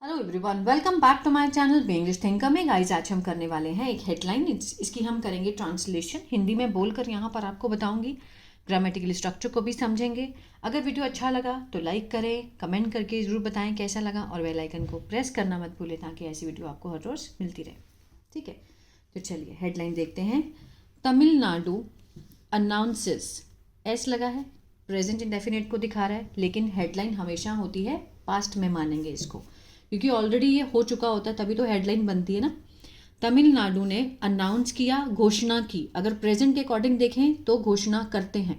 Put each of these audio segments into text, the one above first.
Hello everyone, welcome back to my channel be English thinker में। Guys, आज हम करने वाले हैं एक हेडलाइन। इसकी हम करेंगे ट्रांसलेशन, हिंदी में बोलकर यहाँ पर आपको बताऊंगी। ग्रामेटिकल स्ट्रक्चर को भी समझेंगे। अगर वीडियो अच्छा लगा तो लाइक करें, कमेंट करके ज़रूर बताएं कैसा लगा, और बेल आइकन को प्रेस करना मत भूलें ताकि ऐसी वीडियो आपको हर रोज़ मिलती रहे। ठीक है, तो चलिए हेडलाइन देखते हैं। तमिलनाडु अनाउंसेस, एस लगा है, प्रेजेंट इंडेफिनिट को दिखा रहा है, लेकिन हेडलाइन हमेशा होती है पास्ट में, मानेंगे इसको, क्योंकि ऑलरेडी ये हो चुका होता है, तभी तो हेडलाइन बनती है ना। तमिलनाडु ने अनाउंस किया, घोषणा की। अगर प्रेजेंट के अकॉर्डिंग देखें तो घोषणा करते हैं,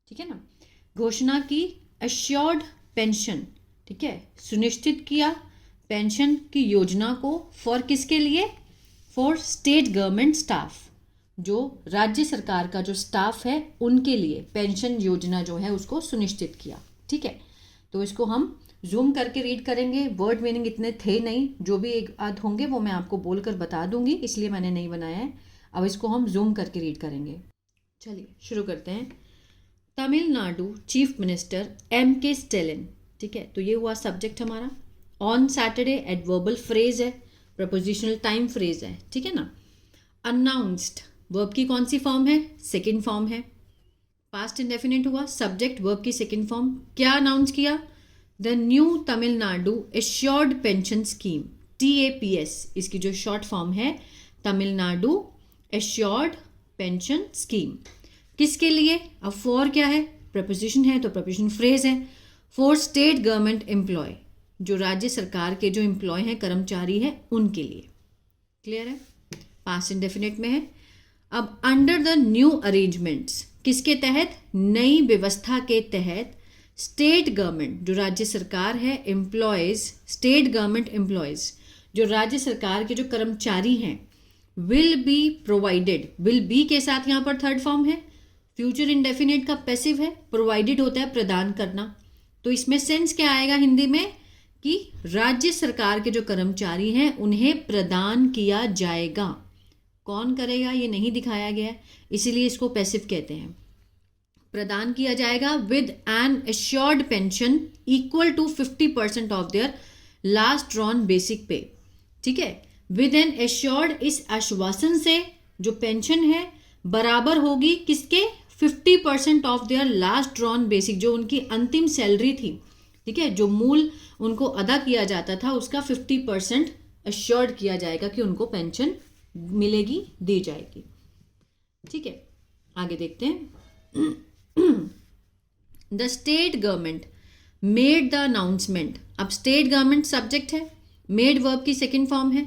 ठीक है ना। घोषणा की एश्योर्ड पेंशन, ठीक है, सुनिश्चित किया पेंशन की योजना को। फॉर किसके लिए? फॉर स्टेट गवर्नमेंट स्टाफ, जो राज्य सरकार का जो स्टाफ है उनके लिए पेंशन योजना जो है उसको सुनिश्चित किया। ठीक है, तो इसको हम जूम करके रीड करेंगे। वर्ड मीनिंग इतने थे नहीं, जो भी एक आध होंगे वो मैं आपको बोलकर बता दूंगी, इसलिए मैंने नहीं बनाया है। अब इसको हम जूम करके रीड करेंगे। चलिए शुरू करते हैं। Tamil Nadu chief minister M.K. Stalin, ठीक है, तो ये हुआ सब्जेक्ट हमारा। ऑन सैटरडे एडवर्बल फ्रेज है, प्रपोजिशनल टाइम फ्रेज है, ठीक है ना। अनाउंस्ड, वर्ब की कौन सी फॉर्म है? सेकेंड फॉर्म है। पास्ट इंडेफिनिट हुआ, सब्जेक्ट वर्ब की सेकेंड फॉर्म। क्या अनाउंस किया? The new Tamil Nadu assured pension scheme, TAPS, इसकी जो शॉर्ट फॉर्म है, तमिलनाडु एश्योर्ड पेंशन स्कीम। किसके लिए? अब फॉर क्या है? प्रपोजिशन है, तो प्रपोजिशन फ्रेज है। फॉर स्टेट गवर्नमेंट एम्प्लॉय, जो राज्य सरकार के जो एम्प्लॉय हैं, कर्मचारी हैं, उनके लिए। क्लियर है? पास्ट इंडेफिनिट में है। अब अंडर द न्यू अरेंजमेंट्स, किसके तहत? नई व्यवस्था के तहत स्टेट गवर्नमेंट, जो राज्य सरकार है, एम्प्लॉयज, स्टेट गवर्नमेंट एम्प्लॉयज, जो राज्य सरकार के जो कर्मचारी हैं, will be provided, will be के साथ यहाँ पर थर्ड फॉर्म है, फ्यूचर इंडेफिनिट का पैसिव है, प्रोवाइडेड होता है प्रदान करना। तो इसमें सेंस क्या आएगा हिंदी में कि राज्य सरकार के जो कर्मचारी हैं उन्हें प्रदान किया जाएगा। कौन करेगा ये नहीं दिखाया गया, इसीलिए इसको पैसिव कहते हैं। प्रदान किया जाएगा with an assured pension equal to 50% of their last drawn basic pay, ठीक है। विद एन एश्योर्ड, इस आश्वासन से जो पेंशन है बराबर होगी किसके? 50% of their last drawn basic, जो उनकी अंतिम सैलरी थी, ठीक है, जो मूल उनको अदा किया जाता था उसका 50% एश्योर्ड किया जाएगा कि उनको पेंशन मिलेगी, दी जाएगी। ठीक है, आगे देखते हैं। The state government made the announcement. अब स्टेट गवर्नमेंट सब्जेक्ट है, मेड वर्ब की सेकेंड फॉर्म है।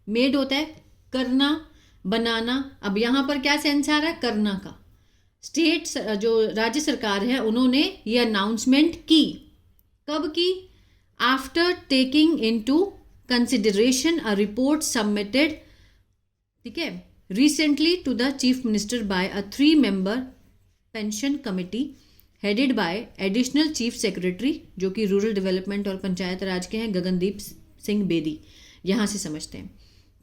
मेड होता है करना, बनाना। अब यहां पर क्या सेंस आ रहा है? करना का। स्टेट जो राज्य सरकार है उन्होंने ये अनाउंसमेंट की। कब की? After taking into consideration a report submitted, ठीक है, recently to the chief minister by a 3-member pension committee headed by additional chief secretary, जो कि रूरल डेवलपमेंट और पंचायत राज के हैं, गगनदीप सिंह बेदी। यहां से समझते हैं।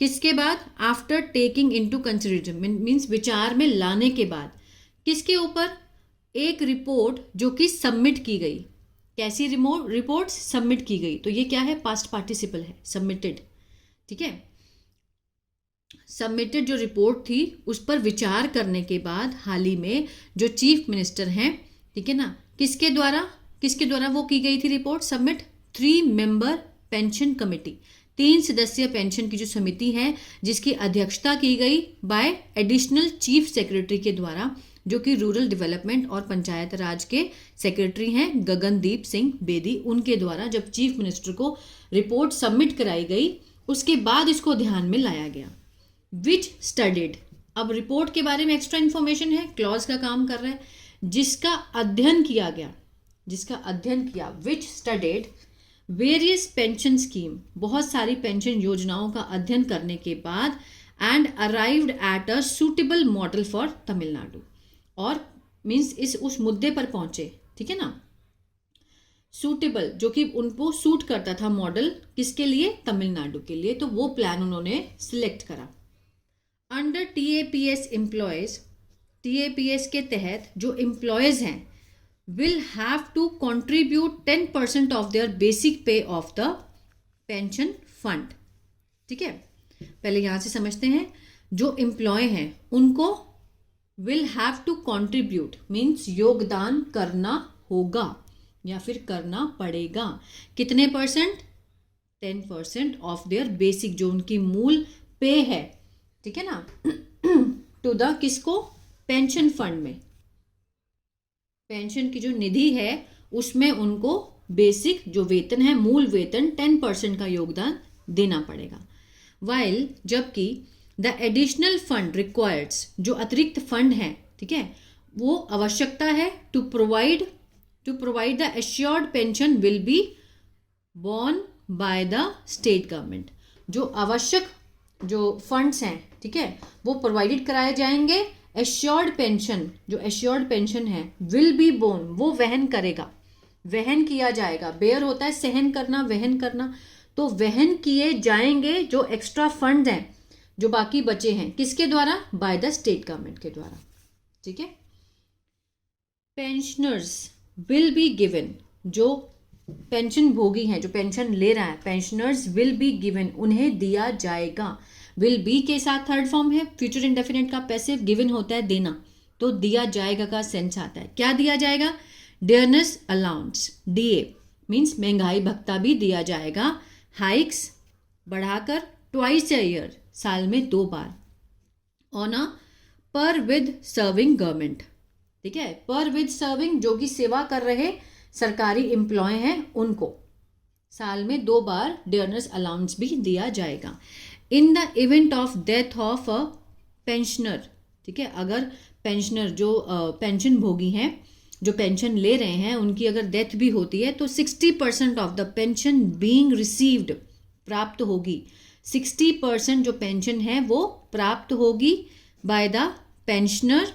किसके बाद? After taking into consideration means विचार में लाने के बाद। किसके ऊपर? एक रिपोर्ट जो कि सबमिट की गई। कैसी रिपोर्ट? सबमिट की गई। तो ये क्या है? पास्ट पार्टिसिपल है, सबमिटेड, ठीक है। सबमिटेड जो रिपोर्ट थी उस पर विचार करने के बाद हाल ही में जो चीफ मिनिस्टर हैं, ठीक है ना, किसके द्वारा वो की गई थी report submit? 3-member pension committee, 3 सदस्यीय पेंशन की जो समिति है, जिसकी अध्यक्षता की गई बाय एडिशनल चीफ सेक्रेटरी के द्वारा, जो कि रूरल डेवलपमेंट और पंचायत राज के सेक्रेटरी हैं, गगनदीप सिंह बेदी। उनके द्वारा जब चीफ मिनिस्टर को रिपोर्ट सबमिट कराई गई, उसके बाद इसको ध्यान में लाया गया। विच स्टडीड, अब रिपोर्ट के बारे में एक्स्ट्रा इंफॉर्मेशन है, क्लॉज का काम कर रहा है, जिसका अध्ययन किया गया, जिसका अध्ययन किया। विच स्टडीड वेरियस पेंशन स्कीम, बहुत सारी पेंशन योजनाओं का अध्ययन करने के बाद, and arrived at a suitable model for Tamil Nadu, और मीन्स उस मुद्दे पर पहुंचे, ठीक है ना। सूटेबल, जो कि उनको सूट करता था मॉडल, किसके लिए? तमिलनाडु के लिए। तो वो प्लान उन्होंने सिलेक्ट करा। अंडर TAPS एम्प्लॉयज, TAPS के तहत जो एम्प्लॉयज हैं, will have to contribute 10% of their basic pay of the pension fund. ठीक है, पहले यहां से समझते हैं। जो एम्प्लॉय हैं उनको will have to contribute means योगदान करना होगा या फिर करना पड़ेगा। कितने परसेंट? 10% ऑफ देयर बेसिक, जो उनकी मूल पे है, ठीक है ना, टू द किसको? पेंशन फंड में, पेंशन की जो निधि है उसमें उनको बेसिक जो वेतन है, मूल वेतन 10% का योगदान देना पड़ेगा। वाइल जबकि द एडिशनल फंड रिक्वायर्ड्स, जो अतिरिक्त फंड है, ठीक है, वो आवश्यकता है to provide the assured pension will be borne by the state government. जो आवश्यक जो फंड्स हैं, ठीक है, वो प्रोवाइडेड कराए जाएंगे। एश्योर्ड पेंशन, जो एश्योर्ड पेंशन है, विल बी बोर्न, वो वहन करेगा, वहन किया जाएगा। बेयर होता है सहन करना, वहन करना, तो वहन किए जाएंगे जो एक्स्ट्रा फंड हैं, जो बाकी बचे हैं, किसके द्वारा? बाय द स्टेट गवर्नमेंट के द्वारा। ठीक है, पेंशनर्स विल बी गिवन, जो पेंशन भोगी हैं, जो पेंशन ले रहा है, पेंशनर्स विल बी गिवन, उन्हें दिया जाएगा। विल बी के साथ थर्ड फॉर्म है, फ्यूचर इंडेफिनिट का पैसिव, गिवन होता है देना, तो दिया जाएगा का सेंस आता है। क्या दिया जाएगा? डियरनेस अलाउंस, डीए मीन्स महंगाई भत्ता भी दिया जाएगा। हाइक्स बढ़ाकर ट्वाइस अ ईयर, साल में 2 बार, ऑन अ पर विद सर्विंग गवर्नमेंट। ठीक है, पर विद सर्विंग, जो कि सेवा कर रहे सरकारी एम्प्लॉय हैं, उनको साल में 2 बार डियरनेस अलाउंस भी दिया जाएगा। In the event of death of a pensioner, ठीक है, अगर पेंशनर जो पेंशन भोगी हैं, जो पेंशन ले रहे हैं, उनकी अगर डेथ भी होती है तो 60% of the pension being received, प्राप्त होगी। 60% जो पेंशन है वो प्राप्त होगी बाय द पेंशनर,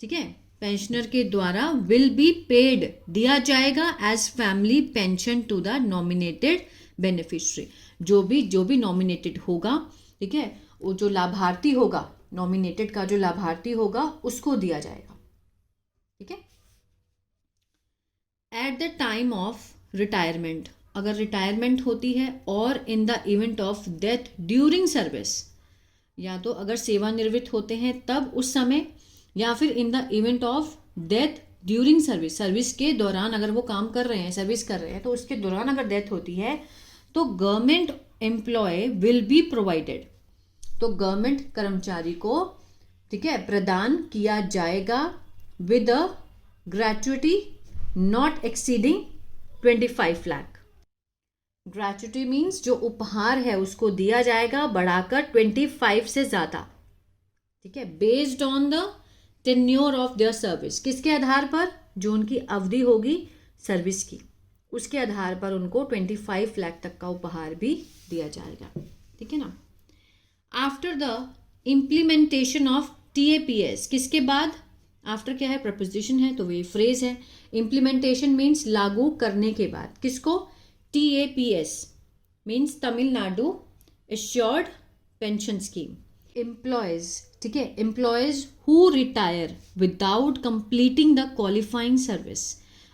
ठीक है, पेंशनर के द्वारा, विल बी पेड, दिया जाएगा as family pension to the nominated beneficiary, जो भी नॉमिनेटेड होगा, ठीक है, वो जो लाभार्थी होगा, नॉमिनेटेड का जो लाभार्थी होगा, उसको दिया जाएगा। ठीक है, at the time of retirement, अगर रिटायरमेंट होती है, और in the event of death during service, या तो अगर सेवानिवृत्त होते हैं तब उस समय, या फिर in the event of death during service, service के दौरान अगर वो काम कर रहे हैं, सर्विस कर रहे हैं, तो उसके दौरान अगर डेथ होती है तो government employee will be provided, तो गवर्नमेंट कर्मचारी को, ठीक है, प्रदान किया जाएगा with a gratuity not exceeding 25 lakh. Gratuity means जो उपहार है उसको दिया जाएगा बढ़ाकर 25 से ज्यादा। ठीक है, based on the tenure of their service, किसके आधार पर? जो उनकी अवधि होगी सर्विस की, उसके आधार पर उनको 25 लाख तक का उपहार भी दिया जाएगा। ठीक है ना। After the implementation of TAPS, किसके बाद? आफ्टर क्या है? प्रपोजिशन है, तो वे फ्रेज है। इम्प्लीमेंटेशन मीन्स लागू करने के बाद। किसको? TAPS means Tamil Nadu assured pension scheme. Employees, ठीक है, employees who retire without completing the qualifying service.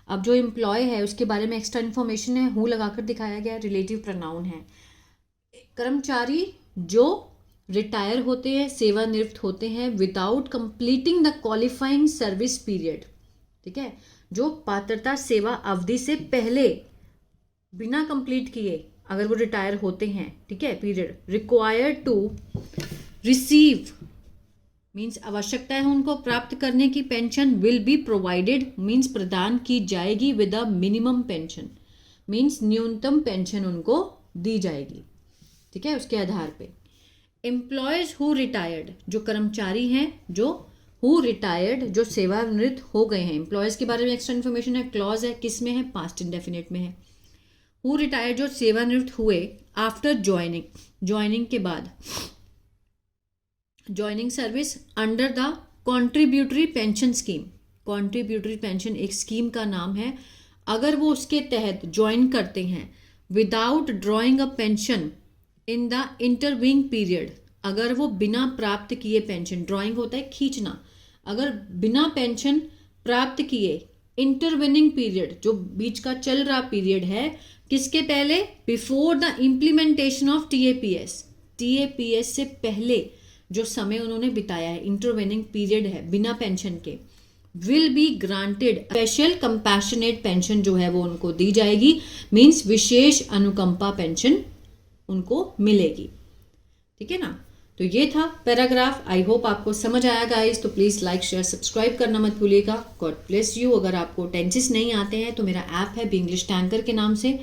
अब जो एम्प्लॉय है उसके बारे में एक्स्ट्रा इन्फॉर्मेशन है, हु लगाकर दिखाया गया, रिलेटिव प्रोनाउन है। कर्मचारी जो रिटायर होते हैं, सेवानिवृत्त होते हैं, without completing the qualifying service period, ठीक है, जो पात्रता सेवा अवधि से पहले बिना कंप्लीट किए अगर वो रिटायर होते हैं, ठीक है, period, required to receive means आवश्यकता है उनको प्राप्त करने की, pension will be provided means प्रदान की जाएगी, with a minimum pension means न्यूनतम पेंशन उनको दी जाएगी। ठीक है, उसके आधार पे। एम्प्लॉयज हु रिटायर्ड, जो कर्मचारी हैं जो हु रिटायर्ड, जो सेवानिवृत्त हो गए हैं। एम्प्लॉयज के बारे में एक्स्ट्रा इन्फॉर्मेशन है, क्लॉज है, किस में है? पास्ट इंडेफिनिट में है। हु रिटायर्ड, जो सेवानिवृत्त हुए, आफ्टर ज्वाइनिंग, ज्वाइनिंग के बाद, joining service under the contributory pension scheme. Contributory pension एक स्कीम का नाम है। अगर वो उसके तहत ज्वाइन करते हैं, without drawing a pension in the intervening period, अगर वो बिना प्राप्त किए पेंशन, ड्रॉइंग होता है खींचना, अगर बिना पेंशन प्राप्त किए इंटरविनिंग पीरियड, जो बीच का चल रहा पीरियड है, किसके पहले? Before the implementation of TAPS. TAPS से पहले जो समय उन्होंने बिताया है, इंटरवेनिंग पीरियड है बिना पेंशन के, will be granted special compassionate pension जो है वो उनको दी जाएगी, मीन्स विशेष अनुकंपा पेंशन उनको मिलेगी। ठीक है ना। तो ये था पैराग्राफ। आई होप आपको समझ आया गाइस। तो प्लीज़ लाइक शेयर सब्सक्राइब करना मत भूलिएगा। God bless you. अगर आपको टेंसेस नहीं आते हैं तो मेरा ऐप है इंग्लिश टैंकर के नाम से,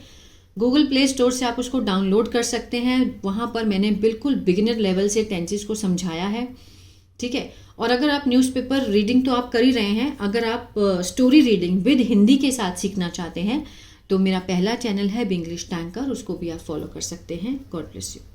गूगल प्ले स्टोर से आप उसको डाउनलोड कर सकते हैं। वहाँ पर मैंने बिल्कुल बिगिनर लेवल से टेंसेस को समझाया है। ठीक है। और अगर आप न्यूज़पेपर रीडिंग तो आप कर ही रहे हैं, अगर आप स्टोरी रीडिंग विद हिंदी के साथ सीखना चाहते हैं तो मेरा पहला चैनल है इंग्लिश टैंकर, उसको भी आप फॉलो कर सकते हैं। God bless you.